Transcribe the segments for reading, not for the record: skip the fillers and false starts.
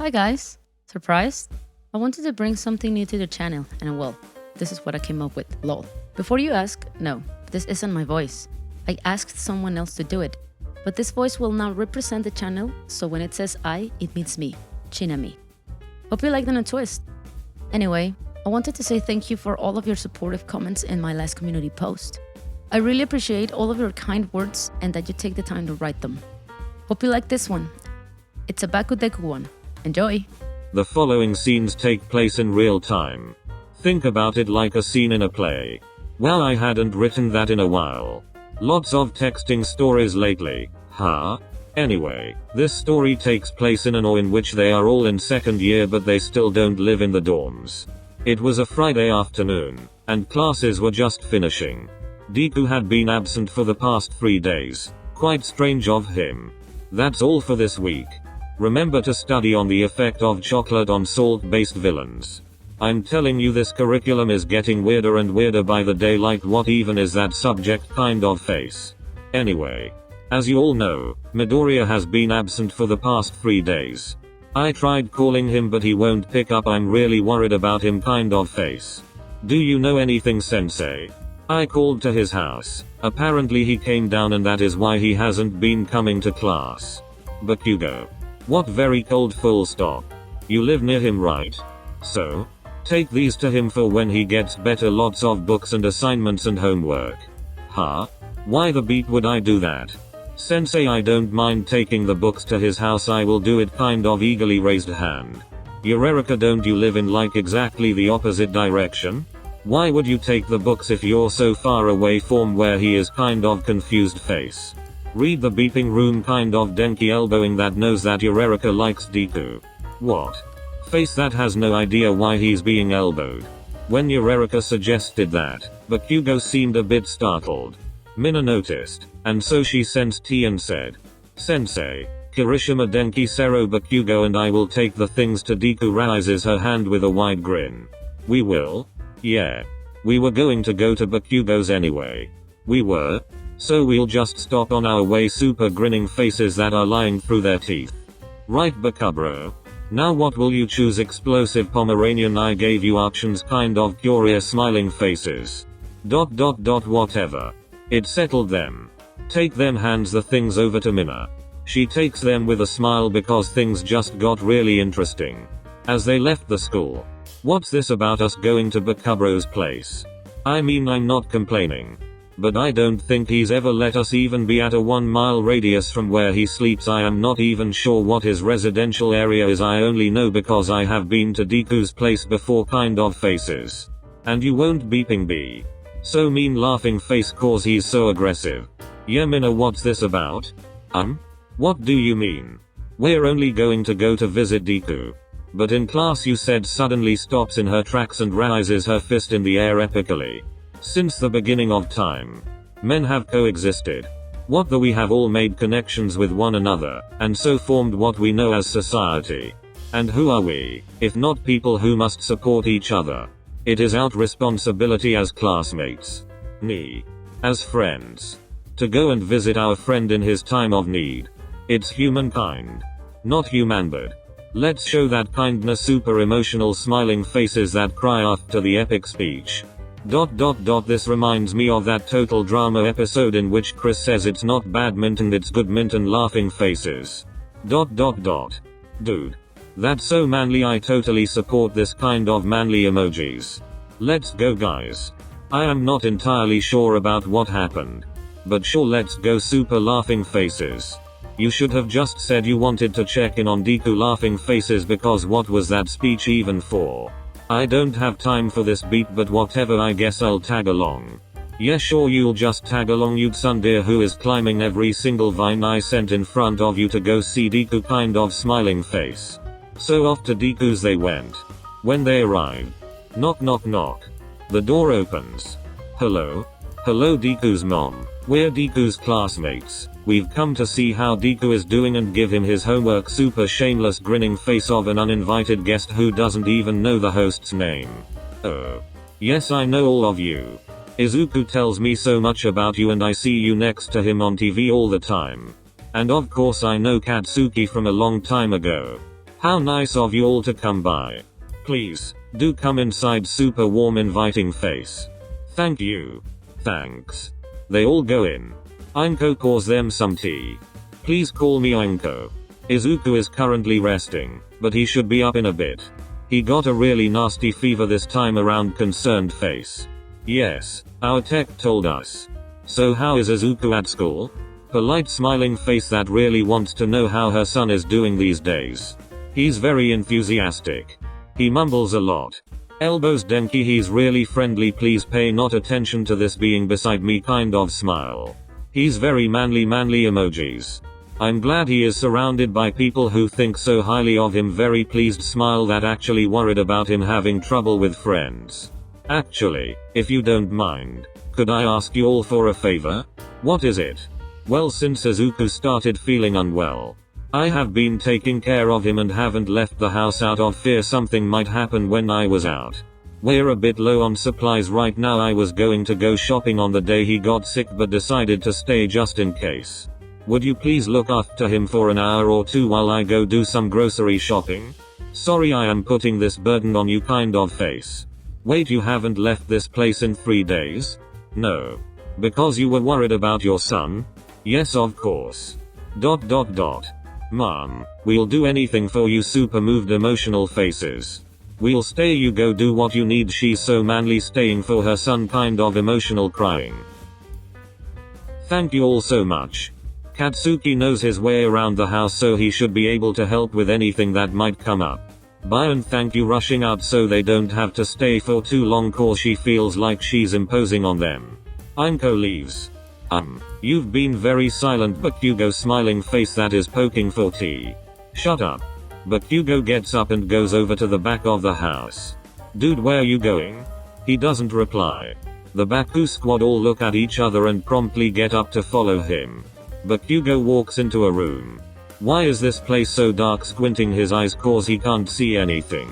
Hi guys! Surprised? I wanted to bring something new to the channel and well, this is what I came up with, lol. Before you ask, no, this isn't my voice. I asked someone else to do it, but this voice will now represent the channel, so when it says I, it means me, Chinami. Hope you like the new twist. Anyway, I wanted to say thank you for all of your supportive comments in my last community post. I really appreciate all of your kind words and that you take the time to write them. Hope you like this one. It's a BakuDeku one. Enjoy! The following scenes take place in real time. Think about it like a scene in a play. Well, I hadn't written that in a while. Lots of texting stories lately, huh? Anyway, this story takes place in an or in which they are all in second year but they still don't live in the dorms. It was a Friday afternoon, and classes were just finishing. Deku had been absent for the past 3 days. Quite strange of him. That's all for this week. Remember to study on the effect of chocolate on salt-based villains. I'm telling you, this curriculum is getting weirder and weirder by the day. Like, what even is that subject kind of face? Anyway, as you all know, Midoriya has been absent for the past 3 days. I tried calling him but he won't pick up. I'm really worried about him kind of face. Do you know anything, sensei? I called to his house. Apparently he came down and that is why he hasn't been coming to class. Bakugo. What, very cold full stop. You live near him, right? So? Take these to him for when he gets better. Lots of books and assignments and homework. Huh? Why the beat would I do that? Sensei, I don't mind taking the books to his house. I will do it. Kind of eagerly raised hand. Eureka, don't you live in like exactly the opposite direction? Why would you take the books if you're so far away from where he is? Kind of confused face. Read the beeping room. Kind of Denki elbowing that knows that Eureka likes Deku. What? Face that has no idea why he's being elbowed. When Eureka suggested that, Bakugo seemed a bit startled. Mina noticed, and so she sensed tea and said, Sensei, Kirishima Denki Sero Bakugo and I will take the things to Deku. Raises her hand with a wide grin. We will? Yeah. We were going to go to Bakugo's anyway. We were? So we'll just stop on our way. Super grinning faces that are lying through their teeth. Right, Bakubro? Now what will you choose? Explosive Pomeranian. I gave you options. Kind of curious smiling faces. ... Whatever. It settled them. Take them. Hands the things over to Mina. She takes them with a smile because things just got really interesting. As they left the school. What's this about us going to Bakubro's place? I mean, I'm not complaining. But I don't think he's ever let us even be at a 1-mile radius from where he sleeps. I am not even sure what his residential area is. I only know because I have been to Deku's place before. Kind of faces. And you won't beeping be so mean. Laughing face cause he's so aggressive. Yeah, Mina, what's this about? What do you mean? We're only going to go to visit Deku. But in class you said. Suddenly stops in her tracks and raises her fist in the air epically. Since the beginning of time, men have coexisted. What the we have all made connections with one another, and so formed what we know as society. And who are we, if not people who must support each other? It is our responsibility as classmates. As friends. To go and visit our friend in his time of need. It's humankind. Not human but. Let's show that kindness. Super emotional smiling faces that cry after the epic speech. ... This reminds me of that Total Drama episode in which Chris says it's not badminton, it's good minton. Laughing faces. ... Dude. That's so manly. I totally support this kind of manly emojis. Let's go, guys. I am not entirely sure about what happened. But sure, let's go. Super laughing faces. You should have just said you wanted to check in on Deku. Laughing faces, because what was that speech even for? I don't have time for this beat, but whatever, I guess I'll tag along. Yeah, sure, you'll just tag along, you tsundere who is climbing every single vine I sent in front of you to go see Deku. Kind of smiling face. So off to Deku's they went. When they arrived. Knock knock knock. The door opens. Hello? Hello, Deku's mom. We're Deku's classmates. We've come to see how Deku is doing and give him his homework. Super shameless grinning face of an uninvited guest who doesn't even know the host's name. Oh. Yes, I know all of you. Izuku tells me so much about you and I see you next to him on TV all the time. And of course I know Katsuki from a long time ago. How nice of you all to come by. Please, do come inside, super warm inviting face. Thank you. Thanks. They all go in. Ainko pours them some tea. Please call me Ainko. Izuku is currently resting, but he should be up in a bit. He got a really nasty fever this time around, concerned face. Yes, our tech told us. So how is Izuku at school? Polite smiling face that really wants to know how her son is doing these days. He's very enthusiastic. He mumbles a lot. Elbows Denki, he's really friendly, please pay not attention to this being beside me kind of smile. He's very manly emojis. I'm glad he is surrounded by people who think so highly of him, very pleased smile that actually worried about him having trouble with friends. Actually, if you don't mind, could I ask you all for a favor? What is it? Well, since Izuku started feeling unwell, I have been taking care of him and haven't left the house out of fear something might happen when I was out. We're a bit low on supplies right now. I was going to go shopping on the day he got sick but decided to stay just in case. Would you please look after him for an hour or two while I go do some grocery shopping? Sorry I am putting this burden on you kind of face. Wait, you haven't left this place in 3 days? No. Because you were worried about your son? Yes, of course. Mom, we'll do anything for you, super moved emotional faces. We'll stay, you go do what you need, she's so manly staying for her son kind of emotional crying. Thank you all so much. Katsuki knows his way around the house so he should be able to help with anything that might come up. Bye and thank you, rushing out so they don't have to stay for too long cause she feels like she's imposing on them. Ainko leaves. You've been very silent, Bakugo smiling face that is poking for tea. Shut up. Bakugo gets up and goes over to the back of the house. Dude, where you going? He doesn't reply. The Baku squad all look at each other and promptly get up to follow him. Bakugo walks into a room. Why is this place so dark, squinting his eyes cause he can't see anything.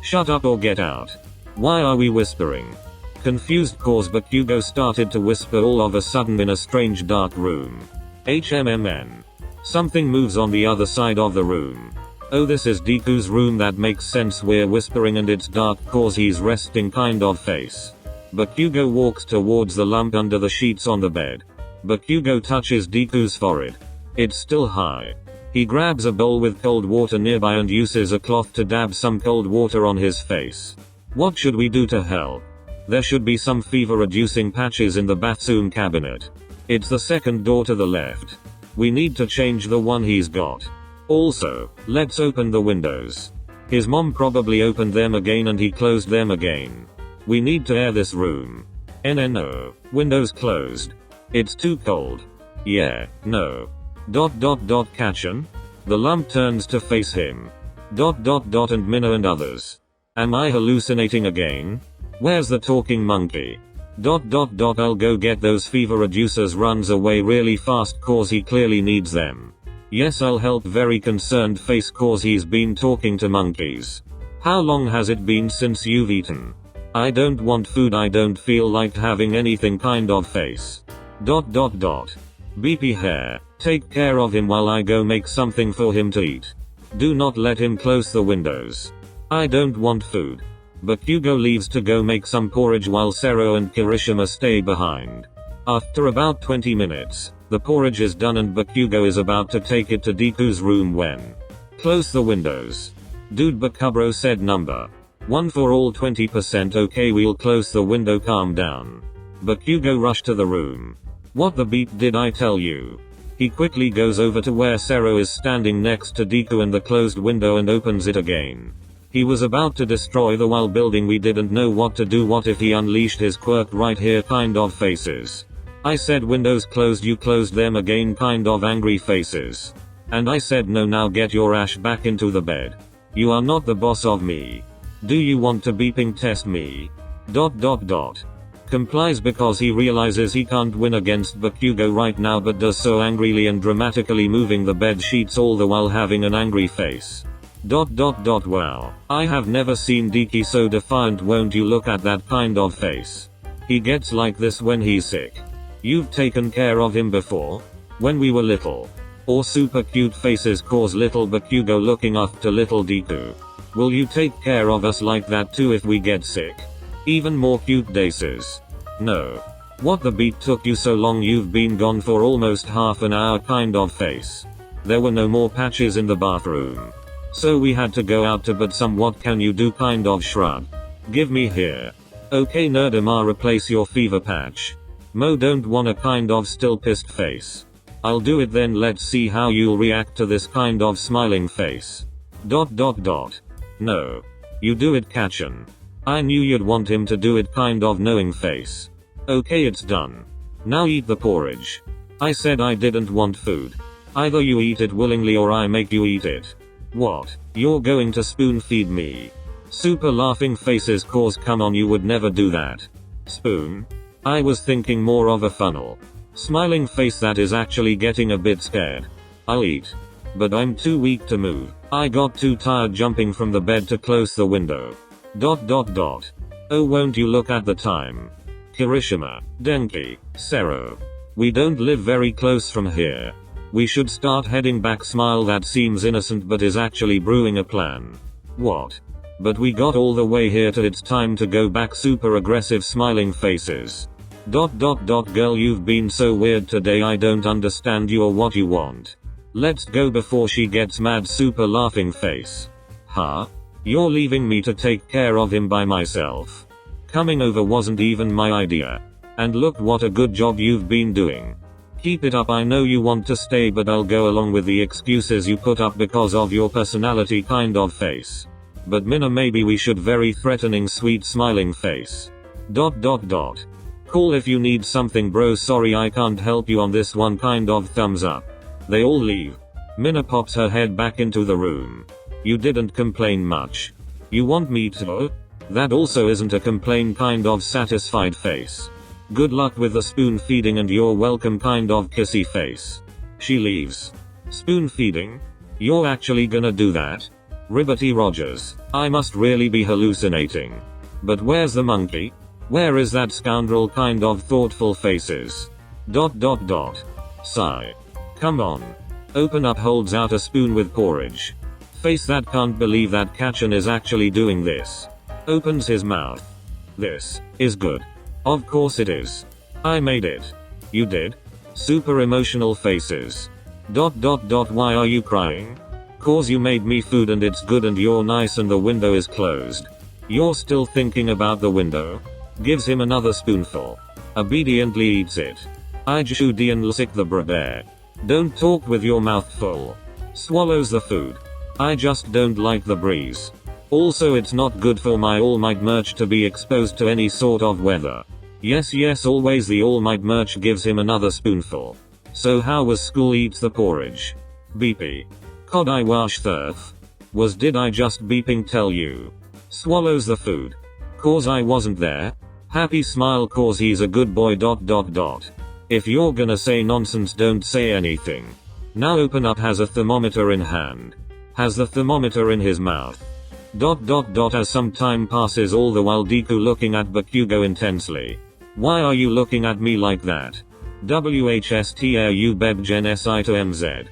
Shut up or get out. Why are we whispering? Confused cause Bakugo started to whisper all of a sudden in a strange dark room. HMMN. Something moves on the other side of the room. Oh, this is Deku's room, that makes sense, we're whispering and it's dark cause he's resting kind of face. Bakugo walks towards the lump under the sheets on the bed. Bakugo touches Deku's forehead. It's still high. He grabs a bowl with cold water nearby and uses a cloth to dab some cold water on his face. What should we do to help? There should be some fever reducing patches in the bathroom cabinet. It's the second door to the left. We need to change the one he's got. Also, let's open the windows. His mom probably opened them again and he closed them again. We need to air this room. No. Windows closed. It's too cold. Yeah, no. Kachan? The lump turns to face him. And Minna and others. Am I hallucinating again? Where's the talking monkey? I'll go get those fever reducers, runs away really fast cause he clearly needs them. Yes, I'll help, very concerned face cause he's been talking to monkeys. How long has it been since you've eaten? I don't want food, I don't feel like having anything kind of face. BP hair, take care of him while I go make something for him to eat. Do not let him close the windows. I don't want food. Bakugo leaves to go make some porridge while Sero and Kirishima stay behind. After about 20 minutes, the porridge is done and Bakugo is about to take it to Deku's room when. Close the windows. Dude, Bakubro said number 1 for all 20%, okay, we'll close the window, calm down. Bakugo rushed to the room. What the beep did I tell you? He quickly goes over to where Sero is standing next to Deku and the closed window and opens it again. He was about to destroy the wall building, we didn't know what to do, what if he unleashed his quirk right here kind of faces. I said windows closed, you closed them again kind of angry faces. And I said no, now get your ash back into the bed. You are not the boss of me. Do you want to beeping test me? Complies because he realizes he can't win against Bakugo right now but does so angrily and dramatically moving the bed sheets all the while having an angry face. Wow. I have never seen Deki so defiant, won't you look at that kind of face. He gets like this when he's sick. You've taken care of him before? When we were little. Or super cute faces cause little Bakugo looking after little Deku. Will you take care of us like that too if we get sick? Even more cute daces. No. What the beat took you so long? You've been gone for almost half an hour kind of face. There were no more patches in the bathroom. So we had to go out to but some what can you do kind of shrug. Give me here. Okay Nerdama, replace your fever patch. Mo don't want a kind of still pissed face. I'll do it then, let's see how you'll react to this kind of smiling face. ... No. You do it Kachan. I knew you'd want him to do it kind of knowing face. Okay it's done. Now eat the porridge. I said I didn't want food. Either you eat it willingly or I make you eat it. What? You're going to spoon feed me? Super laughing faces cause come on, you would never do that. Spoon? I was thinking more of a funnel. Smiling face, that is actually getting a bit scared. I'll eat. But I'm too weak to move. I got too tired jumping from the bed to close the window. ... Oh won't you look at the time. Kirishima, Denki, Sero. We don't live very close from here. We should start heading back. Smile, that seems innocent but is actually brewing a plan. What? But we got all the way here to it's time to go back. Super aggressive smiling faces. ... Girl, you've been so weird today, I don't understand you or what you want. Let's go before she gets mad. Super laughing face. Huh? You're leaving me to take care of him by myself. Coming over wasn't even my idea. And look what a good job you've been doing. Keep it up. I know you want to stay but I'll go along with the excuses you put up because of your personality kind of face. But Mina, maybe we should. Very threatening sweet smiling face. ... Cool if you need something bro, sorry I can't help you on this one kind of thumbs up. They all leave. Mina pops her head back into the room. You didn't complain much. You want me to? That also isn't a complain kind of satisfied face. Good luck with the spoon feeding and you're welcome kind of kissy face. She leaves. Spoon feeding? You're actually gonna do that? Ribbity Rogers. I must really be hallucinating. But where's the monkey? Where is that scoundrel kind of thoughtful faces? ... Sigh. Come on. Open up, holds out a spoon with porridge. Face that can't believe that Kachan is actually doing this. Opens his mouth. This is good. Of course it is. I made it. You did? Super emotional faces. ... Why are you crying? Cause you made me food and it's good and you're nice and the window is closed. You're still thinking about the window? Gives him another spoonful. Obediently eats it. I judian sick the bear. Don't talk with your mouth full. Swallows the food. I just don't like the breeze. Also it's not good for my All Might merch to be exposed to any sort of weather. Yes always the All Might merch. Gives him another spoonful. So how was school? Eats the porridge. Beepy. Cod I wash thirth. Was did I just beeping tell you? Swallows the food. Cause I wasn't there. Happy smile cause he's a good boy. ... If you're gonna say nonsense don't say anything. Now open up. Has a thermometer in hand. Has the thermometer in his mouth. ... As some time passes, all the while Deku looking at Bakugo intensely. Why are you looking at me like that? WHSTRU beb gen SI to MZ.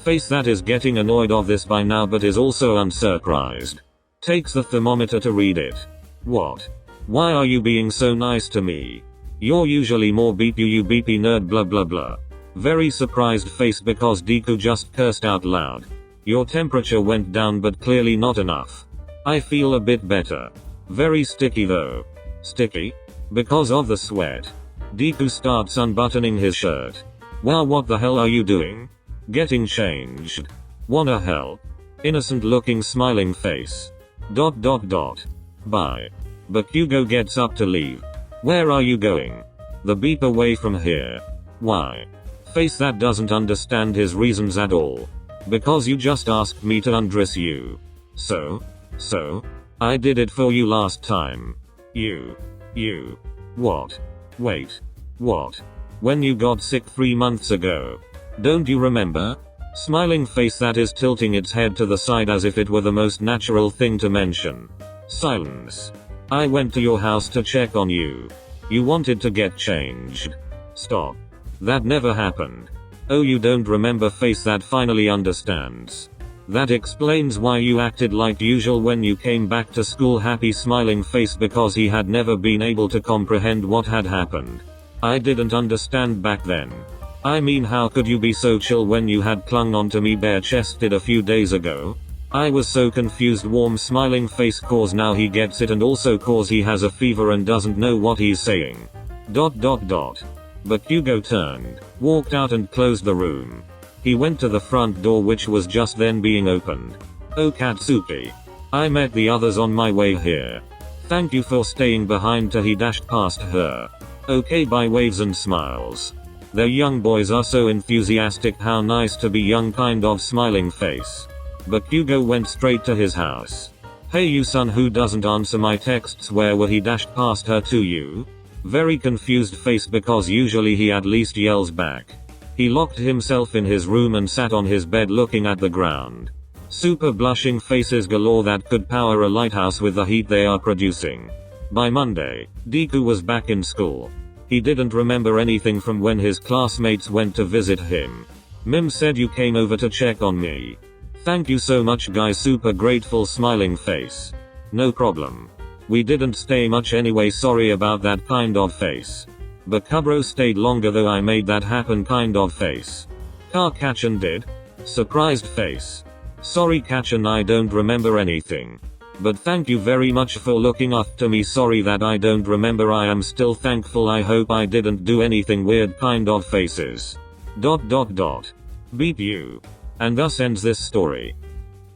Face that is getting annoyed of this by now but is also unsurprised. Takes the thermometer to read it. What? Why are you being so nice to me? You're usually more beep you beepy nerd blah blah blah. Very surprised face because Deku just cursed out loud. Your temperature went down but clearly not enough. I feel a bit better. Very sticky though. Sticky? Because of the sweat. Deku starts unbuttoning his shirt. Wow, what the hell are you doing? Getting changed. Wanna help? Innocent looking smiling face. ... Bye. Bakugo gets up to leave. Where are you going? The beep, away from here. Why? Face that doesn't understand his reasons at all. Because you just asked me to undress you. So? I did it for you last time. You. What? Wait. What? When you got sick 3 months ago. Don't you remember? Smiling face that is tilting its head to the side as if it were the most natural thing to mention. Silence. I went to your house to check on you. You wanted to get changed. Stop. That never happened. Oh, you don't remember face that finally understands. That explains why you acted like usual when you came back to school, happy smiling face, because he had never been able to comprehend what had happened. I didn't understand back then. I mean, how could you be so chill when you had clung onto me bare-chested a few days ago? I was so confused, warm smiling face, cause now he gets it, and also cause he has a fever and doesn't know what he's saying. ... Bakugo turned, walked out and closed the room. He went to the front door, which was just then being opened. Oh Katsuki. I met the others on my way here. Thank you for staying behind. He dashed past her. Okay, bye, waves and smiles. Their young boys are so enthusiastic, how nice to be young, kind of smiling face. Bakugo went straight to his house. Hey you son who doesn't answer my texts, where were? He dashed past her to you. Very confused face, because usually he at least yells back. He locked himself in his room and sat on his bed looking at the ground. Super blushing faces galore that could power a lighthouse with the heat they are producing. By Monday, Deku was back in school. He didn't remember anything from when his classmates went to visit him. Mim said you came over to check on me. Thank you so much guys, super grateful smiling face. No problem. We didn't stay much anyway, sorry about that kind of face. Bakubro stayed longer though, I made that happen kind of face. Kachan did? Surprised face. Sorry Kachan, I don't remember anything. But thank you very much for looking after me, sorry that I don't remember, I am still thankful, I hope I didn't do anything weird kind of faces. ... Beep you. And thus ends this story.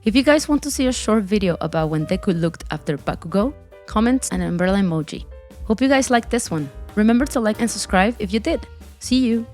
If you guys want to see a short video about when Deku looked after Bakugo, comment an umbrella emoji. Hope you guys liked this one. Remember to like and subscribe if you did. See you!